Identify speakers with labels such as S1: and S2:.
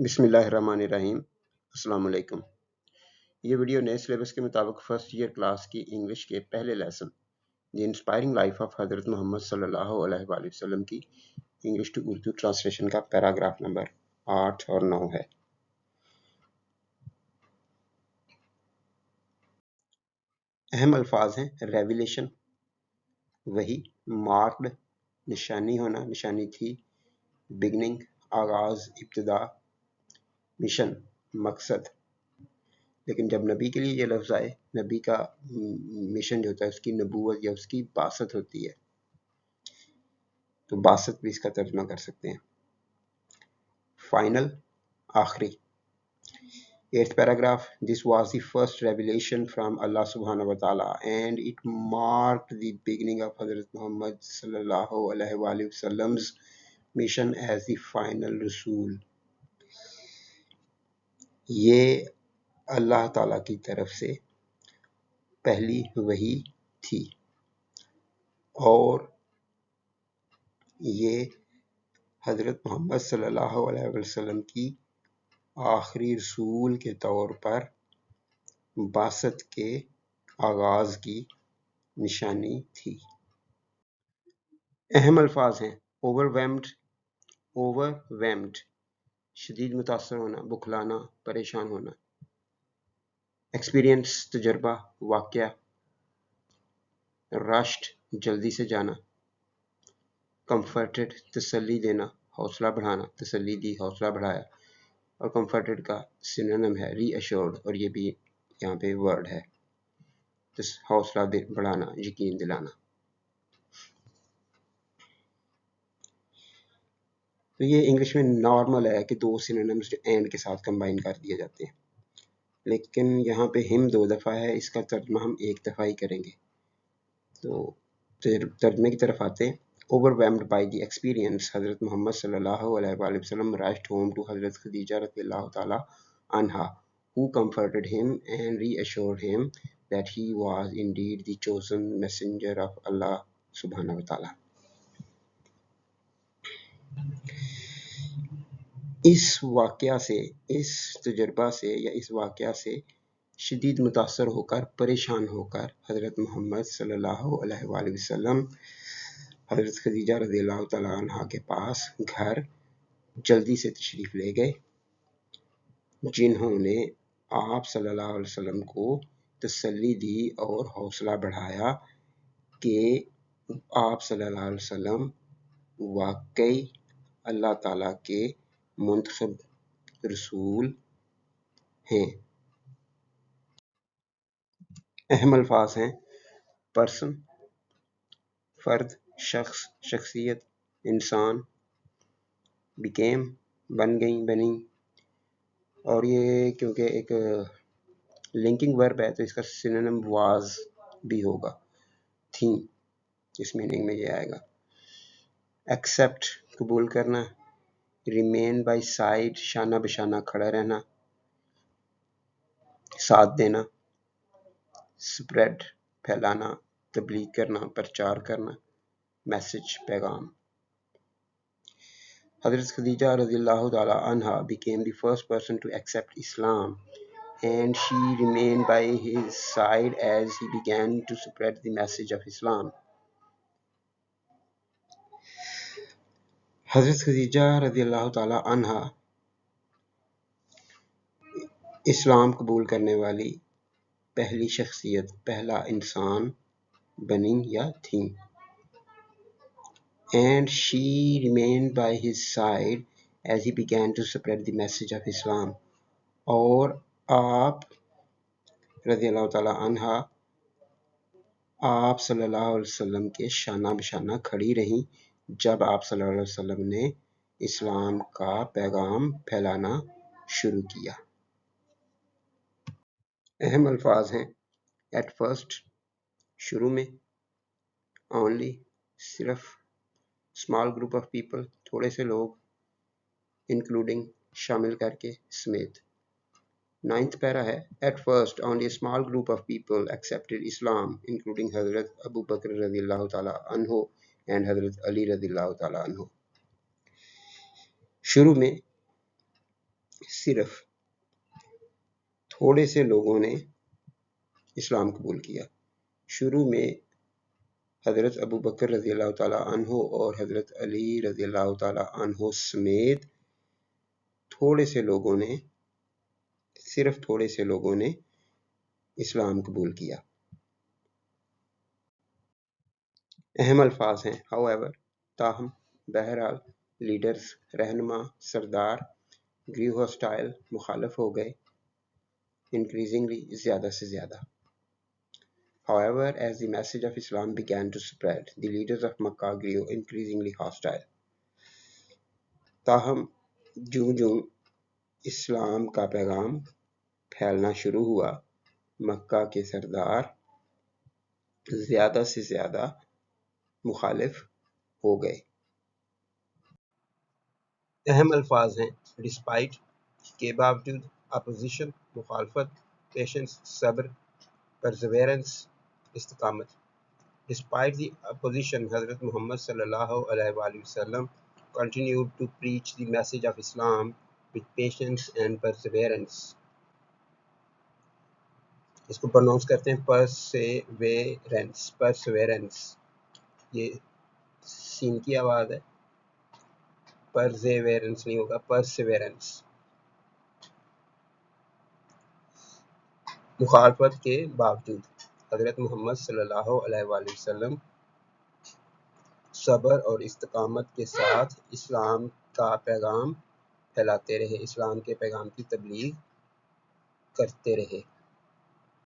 S1: बिस्मिल्लाहिर्रहमानिर्रहीम। अस्सलाम वालेकुम। ये वीडियो नए सिलेबस के मुताबिक फर्स्ट ईयर क्लास की इंग्लिश के पहले lesson the inspiring life of हज़रत मोहम्मद सल्लल्लाहु अलैहि वसल्लम की इंग्लिश टू उर्दू ट्रांसलेशन का पैराग्राफ नंबर 8 और 9 है। अहम अल्फाज हैं रेविलेशन वही, मार्क्ड निशानी होना, निशानी थी, बिगनिंग आगाज, इब्तिदा, मिशन मकसद। लेकिन जब नबी के लिए ये लफ्ज़ आए, नबी का मिशन जो होता है उसकी नबूवत या उसकी बासत होती है, तो बासत भी इसका तर्जुमा कर सकते हैं। फाइनल आखिरी। 8th paragraph, this was the first revelation from Allah subhanahu wa ta'ala and it marked the beginning of Hazrat Muhammad sallallahu alaihi wasallam's mission as the final Rasul. ये अल्लाह ताला की तरफ से पहली वही थी और ये हज़रत मोहम्मद सल्लल्लाहु अलैहि वसल्लम की आखिरी रसूल के तौर पर बासत के आगाज की निशानी थी। अहम अल्फाज हैं ओवरवेम्ड शदीद मुतासर होना, बुखलाना, परेशान होना। एक्सपीरियंस तजर्बा, वाक़या। रश्ड जल्दी से जाना। कंफर्टेड तसल्ली देना, हौसला बढ़ाना, तसल्ली दी, हौसला बढ़ाया। और कंफर्टेड का सिनोनिम है रीअश्योर्ड और ये भी यहाँ पे वर्ड है, हौसला बढ़ाना, यकीन दिलाना। तो ये इंग्लिश में नॉर्मल है कि दो सिनोनिम्स जो एंड के साथ कंबाइन कर दिए जाते हैं, लेकिन यहाँ पे हिम 2 दफ़ा है, इसका तर्जुमा हम 1 दफ़ा ही करेंगे। तो तर्जुमे की तरफ आते हैं। Overwhelmed by the experience, Hazrat Muhammad sallallahu alaihi wasallam rushed home to Hazrat Khadija radhiyallahu ta'ala anha, who comforted him and reassured him that he was indeed the chosen messenger of Allah subhanahu wa ta'ala. इस वाक़या से, इस तजुर्बा से या इस वाक़या से शदीद मुतासर होकर, परेशान होकर हज़रत मोहम्मद सल्लल्लाहु अलैहि वसल्लम हज़रत खदीजा रज़ियल्लाहु तआला अन्हा के पास घर जल्दी से तशरीफ़ ले गए, जिन्होंने आप सल्लल्लाहु अलैहि वसल्लम को तसल्ली दी और हौसला बढ़ाया कि आप सल्लल्लाहु अलैहि वसल्लम वाकई अल्लाह ताला के मुंतखब रसूल हैं। अहम अल्फाज हैं पर्सन फर्द, शख्स, शख्सियत, इंसान। बिकेम बन गई, बनी। और ये क्योंकि एक लिंकिंग वर्ब है तो इसका सिनोनिम वाज भी होगा, थी, इस मीनिंग में ये आएगा। एक्सेप्ट कबूल करना, रिमेन बाय साइड शाना बशाना खड़ा रहना, साथ देना। स्प्रेड फैलाना, तबलीग करना, प्रचार करना, मैसेज पैगाम। Hazrat Khadija radhiyallahu ta'ala anha became the first person to accept Islam and she remained by his side as he began to spread the message of Islam. Hazrat Khadija radhiyallahu ta'ala anha इस्लाम कबूल करने वाली पहली शख्सियत, पहला इंसान बनी या थी। And she remained by his side as he began to spread the message of Islam. और आप रज़ियल्लाहु ताला अन्हा आप सल्लल्लाहु अलैहि वसल्लम के शाना बशाना खड़ी रहीं जब आप सल्लल्लाहु अलैहि वसल्लम ने इस्लाम का पैगाम फैलाना शुरू किया। अहम अल्फाज हैं एट फर्स्ट शुरू में, ओनली सिर्फ, स्मॉल ग्रुप ऑफ पीपल थोड़े से लोग, इंक्लूडिंग शामिल करके, समेत। 9th पैरा है at first only a small group of people accepted Islam including हजरत अबू बकर रज़ियल्लाहु ताला अन्हु and हजरत अली रज़ियल्लाहु ताला अन्हु। शुरू में صرف تھوڑے سے لوگوں نے اسلام قبول کیا۔ شروع میں حضرت ابو بکر رضی اللہ تعالیٰ عنہ اور حضرت علی رضی اللہ تعالیٰ عنہ سمیت صرف تھوڑے سے لوگوں نے اسلام قبول کیا۔ اہم الفاظ ہیں however، تاہم، بہرحال، لیڈرز، رہنما، سردار، grew hostile، مخالف ہو گئے، increasingly، زیادہ سے زیادہ۔ However, as the message of Islam began to spread, the leaders of Makkah grew increasingly hostile۔ تاہم، جوں جوں اسلام کا پیغام پھیلنا شروع ہوا، مکہ کے سردار زیادہ سے زیادہ مخالف ہو گئے۔ اہم الفاظ ہیں ڈسپائٹ، کے باوجود، اپوزیشن، مخالفت، پیشنس، صبر، پرزویرنس، استقامت۔ Despite the opposition, حضرت محمد صلی اللہ علیہ وآلہ وسلم continued to preach the message of Islam with patience and perseverance۔ اس کو پروناؤنس کرتے ہیں perseverance، یہ سین کی آواز ہے، perseverance نہیں ہوگا، perseverance۔ مخالفت کے باوجود، حضرت محمد صلی اللہ علیہ وآلہ وسلم صبر اور استقامت کے ساتھ اسلام کا پیغام پھیلاتے رہے، اسلام کے پیغام کی تبلیغ کرتے رہے۔